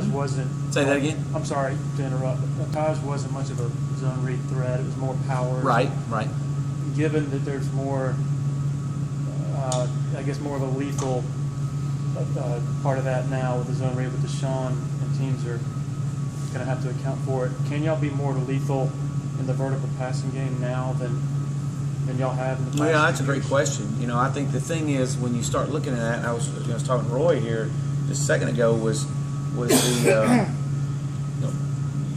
Taj wasn't. Say that again. I'm sorry to interrupt. Taj wasn't much of a zone read threat. It was more power. Right. Given that there's more, I guess, more of a lethal part of that now with the zone read with Deshaun, and teams are going to have to account for it. Can y'all be more lethal in the vertical passing game now than y'all have in the past? Yeah, that's a great question. You know, I think the thing is when you start looking at that, and I was talking to Roy here just a second ago, was the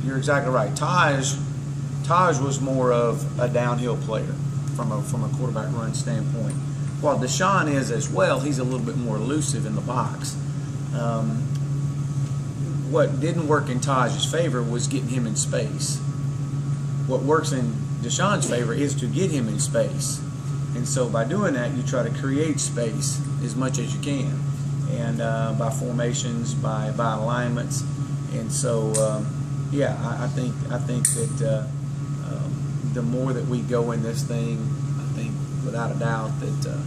you're exactly right. Taj was more of a downhill player from a quarterback run standpoint. While Deshaun is as well, he's a little bit more elusive in the box. What didn't work in Taj's favor was getting him in space. What works in Deshaun's favor is to get him in space. And so by doing that, you try to create space as much as you can. And by formations, by alignments. And so, I think that the more that we go in this thing, I think without a doubt that,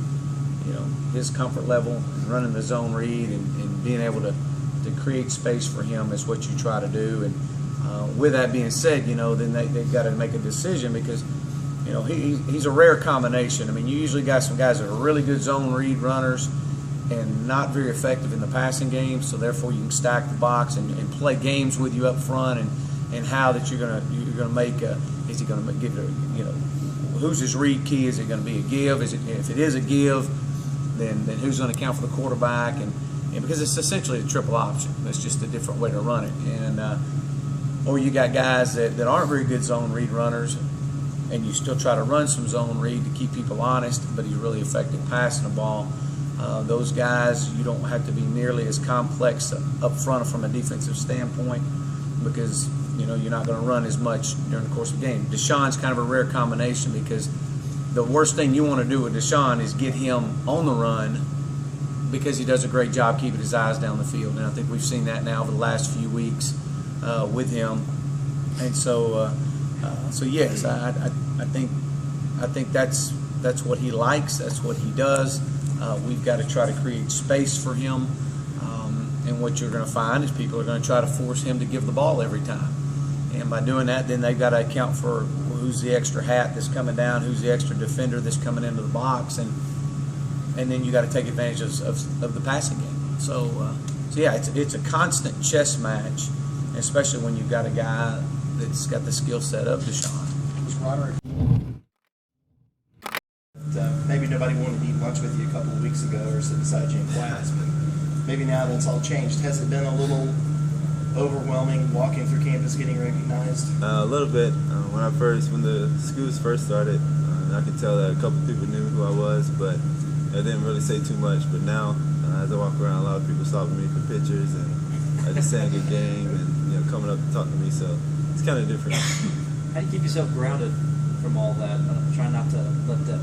his comfort level running the zone read and being able to create space for him is what you try to do. And with that being said, then they've got to make a decision because, he's a rare combination. I mean, you usually got some guys that are really good zone read runners and not very effective in the passing game, so therefore you can stack the box and play games with you up front and how that you're gonna make is he gonna give it who's his read key? Is it gonna be a give? If it is a give, then who's gonna account for the quarterback and because it's essentially a triple option. It's just a different way to run it. And or you got guys that aren't very good zone read runners and you still try to run some zone read to keep people honest, but he's really effective passing the ball. Those guys, you don't have to be nearly as complex up front from a defensive standpoint because, you're not going to run as much during the course of the game. Deshaun's kind of a rare combination because the worst thing you want to do with Deshaun is get him on the run because he does a great job keeping his eyes down the field. And I think we've seen that now over the last few weeks with him. And so yes, I think that's what he likes. That's what he does. We've got to try to create space for him, and what you're going to find is people are going to try to force him to give the ball every time. And by doing that, then they've got to account for who's the extra hat that's coming down, who's the extra defender that's coming into the box, and then you got to take advantage of the passing game. So yeah, it's a constant chess match, especially when you've got a guy that's got the skill set of Deshaun. Maybe nobody wanted to eat lunch with you a couple of weeks ago or sit beside you in class, but maybe now that's all changed. Has it been a little overwhelming walking through campus getting recognized? A little bit. When the schools first started, I could tell that a couple of people knew who I was, but I didn't really say too much. But now, as I walk around, a lot of people stopping me for pictures and just saying good game and coming up to talk to me. So it's kind of different. How do you keep yourself grounded from all that? Try not to let that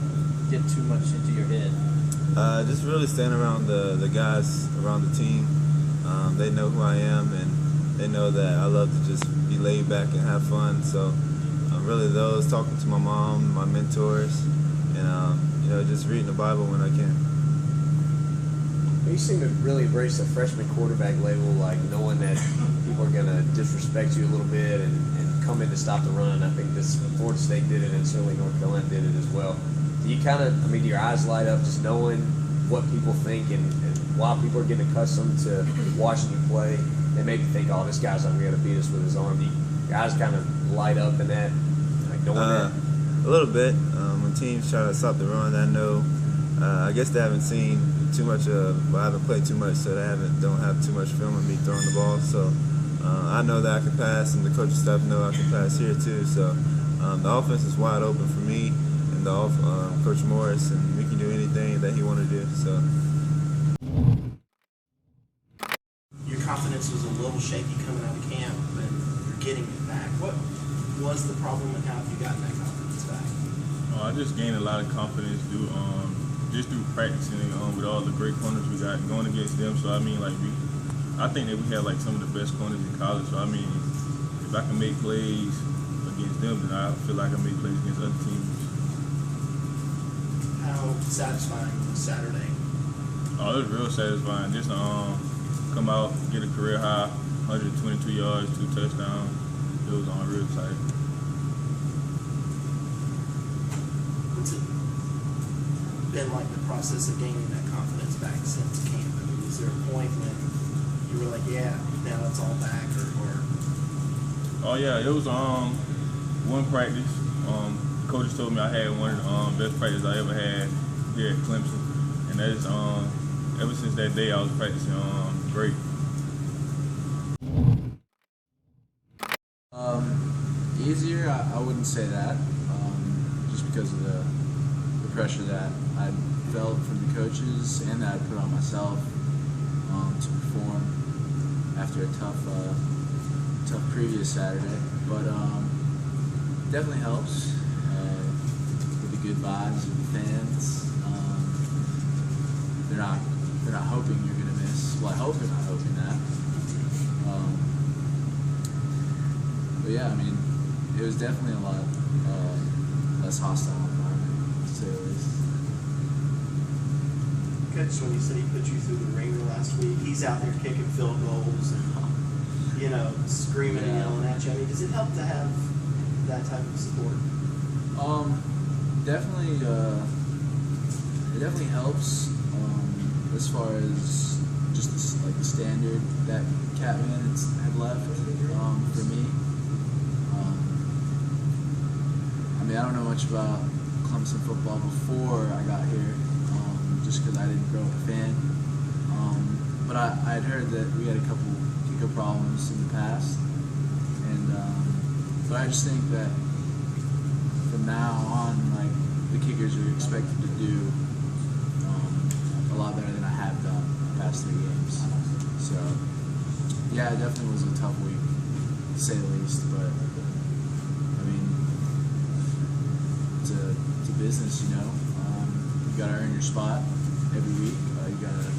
get too much into your head. Just really staying around the guys around the team. They know who I am and they know that I love to just be laid back and have fun. So really those, talking to my mom, my mentors, and just reading the Bible when I can. You seem to really embrace the freshman quarterback label, like knowing that people are going to disrespect you a little bit and come in to stop the run. I think Florida State did it and certainly North Carolina did it as well. Do you do your eyes light up just knowing what people think and while people are getting accustomed to watching you play, they maybe think, oh, this guy's not going to beat us with his arm. Do your eyes kind of light up in that, like knowing that? A little bit. When teams try to stop the run, I know, I guess they haven't seen too much I haven't played too much, so they don't have too much film of me throwing the ball. So I know that I can pass, and the coaching staff know I can pass here too. So the offense is wide open for me and Coach Morris, and we can do anything that he want to do. So your confidence was a little shaky coming out of camp, and you're getting it back. What was the problem, and how have you gotten that confidence back? I just gained a lot of confidence through practicing with all the great corners we got going against them. So I think that we had like some of the best corners in college. So if I can make plays against them, then I feel like I make plays against other teams. How satisfying was Saturday? Oh, it was real satisfying. Just come out, get a career high, 122 yards, 2 touchdowns. It was on real tight. What's it been like, the process of gaining that confidence back since camp? I mean, is there a point when you were like, yeah, now it's all back, or Oh yeah, it was one practice. Coaches told me I had one of the best practices I ever had here at Clemson, and that is ever since that day I was practicing great. Easier, I wouldn't say that, just because of the pressure that I felt from the coaches and that I put on myself to perform after a tough previous Saturday. But definitely helps with the good vibes of the fans. They're not hoping you're gonna miss. Well, I hope they're not hoping that. But yeah, I mean, it was definitely a lot less hostile environment, to say the least. Coach, when you said he put you through the ringer last week, he's out there kicking field goals and, you know, screaming and yelling at you. I mean, does it help to have that type of support? Definitely, it definitely helps as far as just like the standard that Catman had left for me. I mean, I don't know much about Clemson football before I got here, just because I didn't grow up a fan. But I had heard that we had a couple kicker problems in the past, and but I just think that from now on, like, the kickers are expected to do a lot better than I have done the past 3 games. So yeah, it definitely was a tough week, to say the least. But I mean, it's a business, you know. You gotta earn your spot every week. You gotta